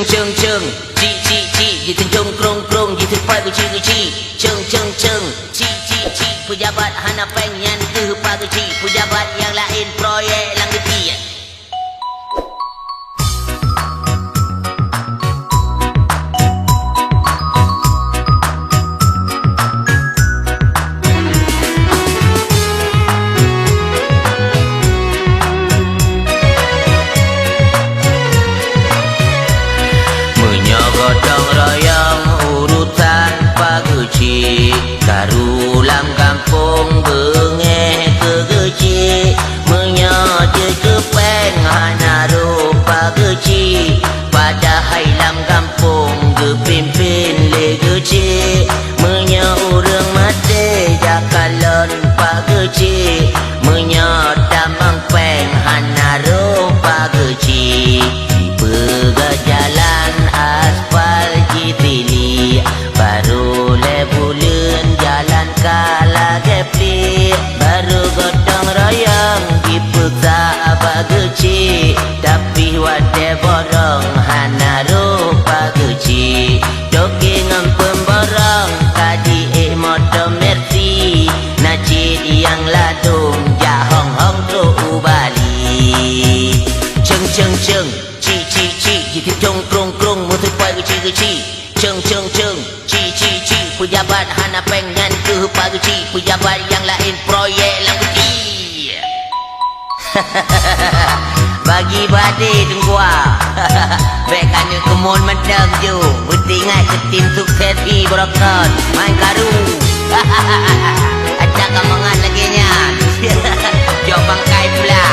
Ceng ci Jitu jong krong Jitu pagu ci Ceng ci Pejabat hana pengen ke pagu ci Pejabat yang lain proyek lang geti. Godong royong urutan paguci karulam kampung bengeh kegeci menyaje kepeng hanaru paguci pada hailam kampung gepimpin legeci menya urang mate jakalon paguci menya damang peng hanaru paguci pega jalan aspal jitili baru lebulen jalan kala gepli baru gotong royong dipeksa abageci tapi wade borong hanaru pageci doke ngempem borong kadi moto mercy najid yang ladung jahong hong tu ubali ceng ci Jitu jong krong Mutu pagu ci Ceng ci Pejabat hana pengen ke pagu ci Pejabat yang lain proyek lang geti. Bagi badai tengkuah Bekannya kemun medang ju Bertingat ke tim sukses I Brokat main karu. Acak kamangan lagi nya. Jok bangkai pula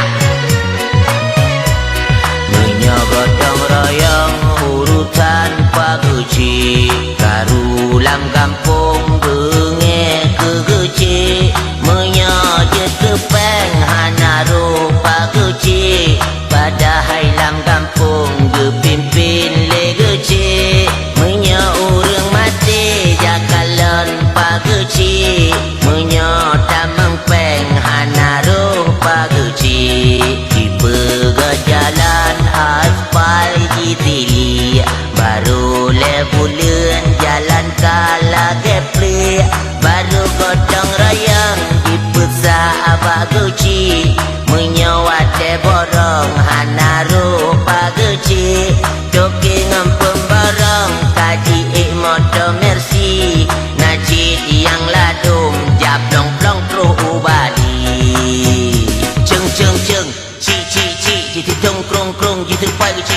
godong royong urutan paguci karulam kampung bengeh kegeci menyaje kepeng hanaru paguci pada hailam kampung gepimpin legeci menya urang mati jakalon paguci menya damang peng hanaru paguci dipega jalan aspal jitili baru lebulen jalan kala gepli baru gotong royong dipeksa abaguci menyawate borong hanaru paguci doke ngempem borong kadi moto mercy najid yang ladung jablong plong tru ubali ceng ci Jitu jong krong Jitu pagu ci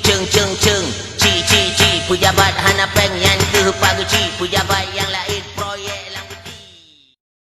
Ceng ci Pejabat hana pengen ke pagu ci Pejabat yang lain